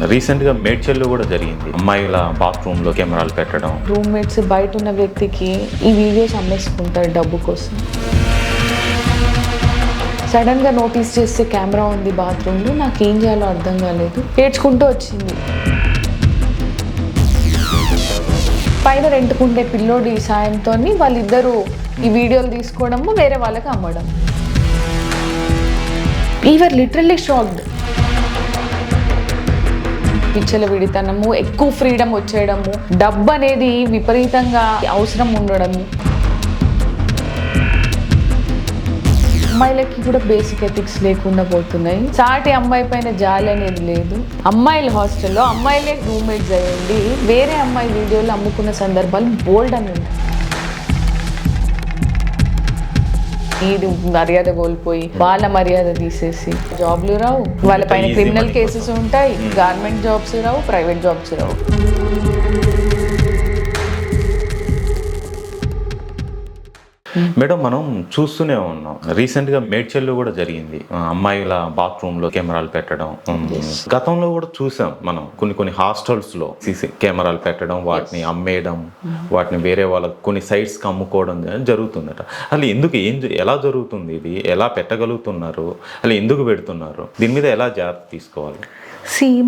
Recent గా మేడ్చల్లో కూడా జరిగింది. అమ్మాయిల బాత్రూమ్ లో కెమెరాలు పెట్టడం. రూమ్మేట్స్ బయట ఉన్న వ్యక్తికి ఈ వీడియోస్ అమ్మేసుకుంటారు డబ్బు కోసం. సడన్ గా నోటీస్ చేస్తే కెమెరా ఉంది బాత్రూమ్ లో, నాకు ఏం చేయాలో అర్థం కాలేదు, ఏడ్చుకుంటూ వచ్చింది. పైన రెంట్కుండే పిల్లోడి సాయంతో వాళ్ళిద్దరూ ఈ వీడియోలు తీసుకోవడము, వేరే వాళ్ళకి అమ్మడం. We're literally shocked. పిచ్చల విడితనము, ఎక్కువ ఫ్రీడమ్ వచ్చేయడము, డబ్బు అనేది విపరీతంగా అవసరం ఉండడము. అమ్మాయిలకి కూడా బేసిక్ ఎథిక్స్ లేకుండా పోతున్నాయి. సాటి అమ్మాయి పైన జాలి అనేది లేదు. అమ్మాయిల హాస్టల్లో అమ్మాయిలే రూమ్మేట్స్ అయ్యండి వేరే అమ్మాయి వీడియోలు అమ్ముకున్న సందర్భాలు బోల్డ్ అని ఉన్నాయి. ఇది మర్యాద కోల్పోయి వాళ్ళ మర్యాద తీసేసి జాబ్లు రావు, వాళ్ళ పైన క్రిమినల్ కేసెస్ ఉంటాయి, గవర్నమెంట్ జాబ్స్ రావు, ప్రైవేట్ జాబ్స్ రావు. మేడం, మనం చూస్తూనే ఉన్నాం. రీసెంట్ గా మేడ్చల్లో కూడా జరిగింది. అమ్మాయిల బాత్రూమ్ లో కెమెరాలు పెట్టడం. గతంలో కూడా చూసాం మనం కొన్ని హాస్టల్స్ లో సీసీ కెమెరాలు పెట్టడం, వాటిని అమ్మేయడం, వాటిని వేరే వాళ్ళకి కొన్ని సైట్స్ కి అమ్ముకోవడం జరుగుతుందట. అసలు ఎందుకు, ఎలా జరుగుతుంది ఇది, ఎలా పెట్టగలుగుతున్నారు, అసలు ఎందుకు పెడుతున్నారు, దీని మీద ఎలా జాగ్రత్త తీసుకోవాలి?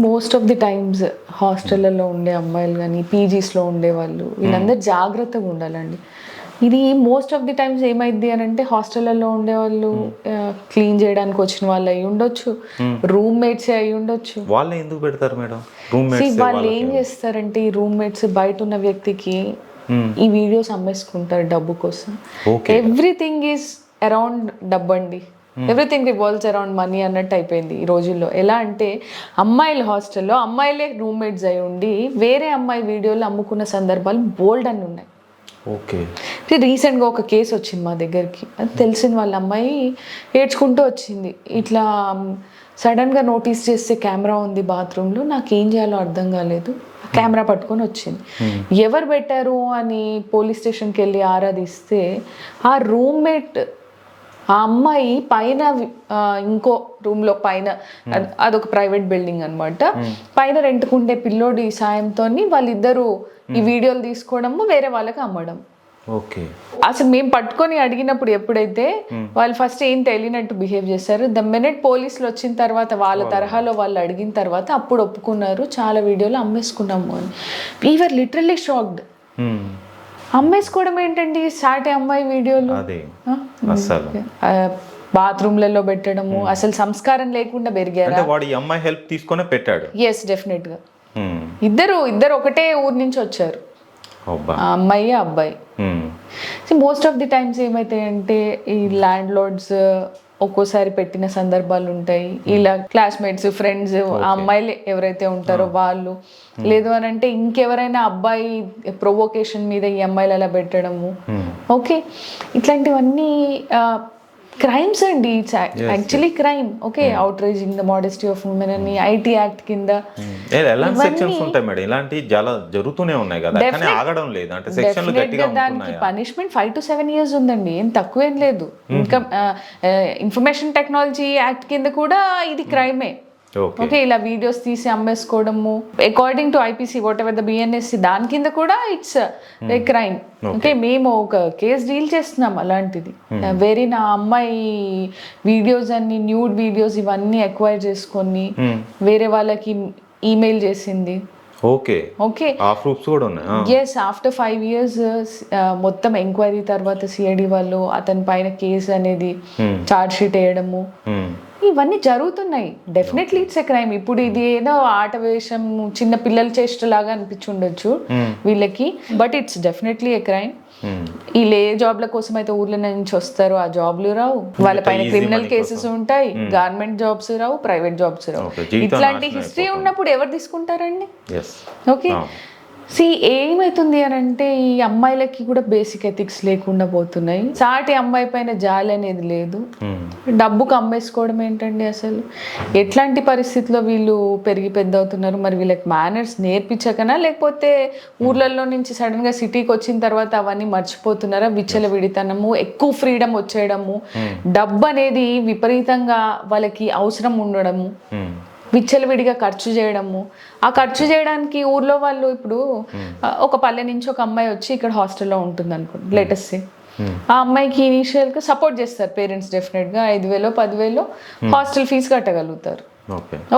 మోస్ట్ ఆఫ్ ది టైమ్స్ హాస్టళ్లలో ఉండే అమ్మాయిలు కానీ పీజీస్లో ఉండేవాళ్ళు వీళ్ళందరూ జాగ్రత్తగా ఉండాలండి. ఇది మోస్ట్ ఆఫ్ ది టైమ్స్ ఏమైంది అని అంటే హాస్టళ్లలో ఉండేవాళ్ళు క్లీన్ చేయడానికి వచ్చిన వాళ్ళు అయి ఉండొచ్చు, రూమ్మేట్స్ అయి ఉండొచ్చు. వాళ్ళు ఎందుకు పెడతారు మేడం? వాళ్ళు ఏం చేస్తారంటే ఈ రూమ్మేట్స్ బయట ఉన్న వ్యక్తికి ఈ వీడియోస్ అమ్మేసుకుంటారు డబ్బు కోసం. ఎవ్రీథింగ్ ఈజ్ అరౌండ్ డబ్బు అండి. ఎవ్రీథింగ్ రివాల్వ్స్ అరౌండ్ మనీ అన్నట్టు అయిపోయింది ఈ రోజుల్లో. ఎలా అంటే అమ్మాయిల హాస్టల్లో అమ్మాయిలే రూమ్మేట్స్ అయి ఉండి వేరే అమ్మాయి వీడియోలు అమ్ముకున్న సందర్భాలు బోల్డ్ అని ఉన్నాయి. ఓకే. రీసెంట్గా ఒక కేసు వచ్చింది మా దగ్గరికి. అది తెలిసిన వాళ్ళ అమ్మాయి ఏడ్చుకుంటూ వచ్చింది. ఇట్లా సడన్గా నోటీస్ చేస్తే కెమెరా ఉంది బాత్రూంలో, నాకు ఏం చేయాలో అర్థం కాలేదు, కెమెరా పట్టుకొని వచ్చింది. ఎవరు పెట్టారు అని పోలీస్ స్టేషన్కి వెళ్ళి ఆరాధిస్తే ఆ రూమ్మేట్, ఆ అమ్మాయి పైన ఇంకో రూమ్లో పైన, అదొక ప్రైవేట్ బిల్డింగ్ అనమాట, పైన రెంట్కుండే పిల్లోడి సాయంతో వాళ్ళిద్దరూ ఈ వీడియోలు తీసుకోవడము, వేరే వాళ్ళకి అమ్మడం. ఓకే. అసలు మేము పట్టుకొని అడిగినప్పుడు ఎప్పుడైతే వాళ్ళు ఫస్ట్ ఏం తెలియనట్టు బిహేవ్ చేశారు. ద మినిట్ పోలీసులు వచ్చిన తర్వాత వాళ్ళ తరహాలో వాళ్ళు అడిగిన తర్వాత అప్పుడు ఒప్పుకున్నారు, చాలా వీడియోలు అమ్మేసుకున్నాము అని. We are literally shocked. అమ్మేసుకోవడం ఏంటండి, సాటి అమ్మాయి వీడియోలు బాత్రూమ్లలో పెట్టడము, అసలు సంస్కారం లేకుండా పెరిగారు. వాడు ఈ అమ్మాయి హెల్ప్ తీసుకొని పెట్టాడు. ఎస్, డెఫినెట్ గా. ఇద్దరు ఒకటే ఊరు నుంచి వచ్చారు, అమ్మాయి అబ్బాయి. మోస్ట్ ఆఫ్ ది టైమ్స్ ఏమైతాయంటే ఈ ల్యాండ్ లార్డ్స్ ఒక్కోసారి పెట్టిన సందర్భాలు ఉంటాయి. ఇలా క్లాస్మేట్స్, ఫ్రెండ్స్, ఆ అమ్మాయిలు ఎవరైతే ఉంటారో వాళ్ళు, లేదు అని అంటే ఇంకెవరైనా అబ్బాయి ప్రొవోకేషన్ మీద ఈ అమ్మాయిలు అలా పెట్టడము. ఓకే, ఇట్లాంటివన్నీ క్రైమ్స్ అండి. It's actually crime. Okay, outraging the modesty of women అని ఐటీ యాక్ట్ కింద ఇలాంటి చాలా జరుగుతూనే ఉన్నాయి కదా, కానీ ఆగడం లేదు. అంటే సెక్షన్లు గట్టిగా ఉంటున్నాయి. దానికి పనిష్మెంట్ 5 to 7 years ఉందండి, ఏం తక్కువేం లేదు. ఇంకా ఇన్ఫర్మేషన్ టెక్నాలజీ యాక్ట్ కింద కూడా ఇది క్రైమే. ఓకే, ఇలా వీడియోస్ తీసి అమ్మేసుకోవడము according to IPC whatever the బిఎన్ఎస్సి, దాని కింద కూడా ఇట్స్ ఏ క్రైమ్. ఓకే, మేము ఒక కేసు డీల్ చేస్తున్నాం అలాంటిది. వేరే నా అమ్మాయి వీడియోస్ అన్ని, న్యూడ్ వీడియోస్ ఇవన్నీ ఎక్వైర్ చేసుకొని వేరే వాళ్ళకి ఈమెయిల్ చేసింది. ఓకే ఓకే, ఆ ప్రూఫ్స్ కూడా ఉన్నాయి. ఎస్, ఆఫ్టర్ 5 years మొత్తం ఎంక్వైరీ తర్వాత సిఐడి వాళ్ళు అతని పైన కేసు అనేది చార్జ్ షీట్ వేయడము, ఇవన్నీ జరుగుతున్నాయి. Definitely it's a crime. ఇప్పుడు ఇది ఏదో ఆట వేషం, చిన్న పిల్లల చేష్టలాగా అనిపించుండొచ్చు వీళ్ళకి, but it's definitely a crime. వీళ్ళు ఏ జాబ్ల కోసం అయితే ఊర్ల నుంచి వస్తారో ఆ జాబ్లు రావు, వాళ్ళ పైన క్రిమినల్ కేసెస్ ఉంటాయి, గవర్నమెంట్ జాబ్స్ రావు, ప్రైవేట్ జాబ్స్ రావు. ఇట్లాంటి హిస్టరీ ఉన్నప్పుడు ఎవరు తీసుకుంటారండి? ఓకే, ఏమైతుంది అని అంటే ఈ అమ్మాయిలకి కూడా బేసిక్ ఎథిక్స్ లేకుండా పోతున్నాయి. సాటి అమ్మాయి పైన జాలి అనేది లేదు. డబ్బుకు అమ్మేసుకోవడం ఏంటండి అసలు? ఎట్లాంటి పరిస్థితిలో వీళ్ళు పెరిగి పెద్ద అవుతున్నారు? మరి వీళ్ళకి మేనర్స్ నేర్పించకనా, లేకపోతే ఊర్లలో నుంచి సడన్ గా సిటీకి వచ్చిన తర్వాత అవన్నీ మర్చిపోతున్నారా? విచ్చల విడితనము, ఎక్కువ ఫ్రీడమ్ వచ్చేయడము, డబ్బు అనేది విపరీతంగా వాళ్ళకి అవసరం ఉండడము. విచ్చలవిడిగా ఖర్చు చేయడము. ఆ ఖర్చు చేయడానికి ఊర్లో వాళ్ళు ఇప్పుడు ఒక పల్లె నుంచి ఒక అమ్మాయి వచ్చి ఇక్కడ హాస్టల్లో ఉంటుంది అనుకోండి, లేటెస్ట్ ఆ అమ్మాయికి ఇనీషియల్గా సపోర్ట్ చేస్తారు పేరెంట్స్, డెఫినెట్గా 5,000 10,000 హాస్టల్ ఫీజు కట్టగలుగుతారు.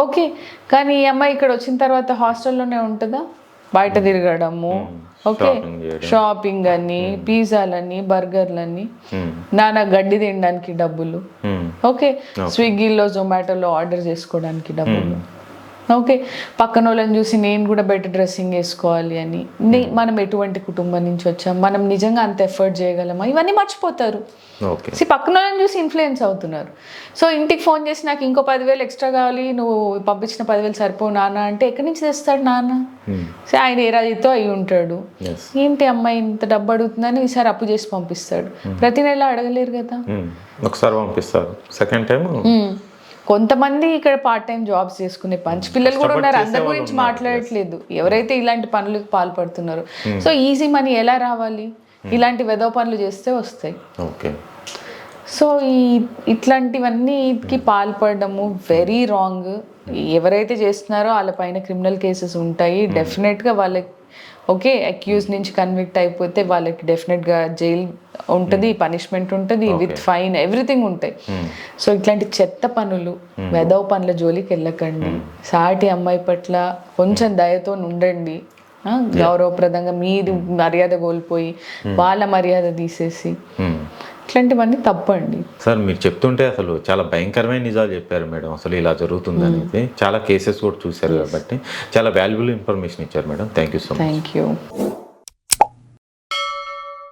ఓకే, కానీ ఈ అమ్మాయి ఇక్కడ వచ్చిన తర్వాత హాస్టల్లోనే ఉంటుందా? బయట తిరగడము, ఓకే, షాపింగ్ అని, పిజ్జాలని, బర్గర్లని, నానా గడ్డి తినడానికి డబ్బులు, ఓకే, స్విగ్గీలో జొమాటోలో ఆర్డర్ చేసుకోవడానికి డబ్బులు, ఓకే, పక్కన వాళ్ళని చూసి నేను కూడా బెటర్ డ్రెస్సింగ్ వేసుకోవాలి అని. మనం ఎటువంటి కుటుంబం నుంచి వచ్చాం, మనం నిజంగా అంత ఎఫర్ట్ చేయగలమా, ఇవన్నీ మర్చిపోతారు. పక్కన వాళ్ళని చూసి ఇన్ఫ్లుయెన్స్ అవుతున్నారు. సో ఇంటికి ఫోన్ చేసి నాకు ఇంకో 10,000 ఎక్స్ట్రా కావాలి, నువ్వు పంపించిన 10,000 సరిపో నాన్న అంటే ఎక్కడి నుంచి తెస్తాడు నాన్న? సో ఆయన ఏ రాజీతో అయి ఉంటాడు. ఏంటి అమ్మాయి ఇంత డబ్బు అడుగుతుందని ఈసారి అప్పు చేసి పంపిస్తాడు. ప్రతి నెల అడగలేరు కదా, ఒకసారి పంపిస్తారు, సెకండ్ టైం. కొంతమంది ఇక్కడ పార్ట్ టైం జాబ్స్ చేసుకునే పంచి పిల్లలు కూడా ఉన్నారు. అందరి గురించి మాట్లాడట్లేదు, ఎవరైతే ఇలాంటి పనులకు పాల్పడుతున్నారో. సో ఈజీ మనీ ఎలా రావాలి? ఇలాంటి వెధవ పనులు చేస్తే వస్తాయి. సో ఇట్లాంటివన్నీకి పాల్పడము వెరీ రాంగ్. ఎవరైతే చేస్తున్నారో వాళ్ళ పైన క్రిమినల్ కేసెస్ ఉంటాయి డెఫినెట్గా. వాళ్ళకి ఓకే, అక్యూజ్ నుంచి కన్విక్ట్ అయిపోతే వాళ్ళకి డెఫినెట్గా జైల్ ఉంటుంది, పనిష్మెంట్ ఉంటుంది, విత్ ఫైన్, ఎవ్రీథింగ్ ఉంటాయి. సో ఇట్లాంటి చెత్త పనులు, వెధవ పనుల జోలికి వెళ్ళకండి. సాటి అమ్మాయి పట్ల కొంచెం దయతో ఉండండి. గౌరవప్రదంగా మీరు మర్యాద కోల్పోయి వాళ్ళ మర్యాద తీసేసి ఇట్లాంటివన్నీ తప్పండి. సార్ మీరు చెప్తుంటే అసలు చాలా భయంకరమైన నిజాలు చెప్పారు మేడం. అసలు ఇలా జరుగుతుంది అనేది చాలా కేసెస్ కూడా చూశారు కాబట్టి చాలా వాల్యుబుల్ ఇన్ఫర్మేషన్ ఇచ్చారు madam. Thank you so much. Thank you.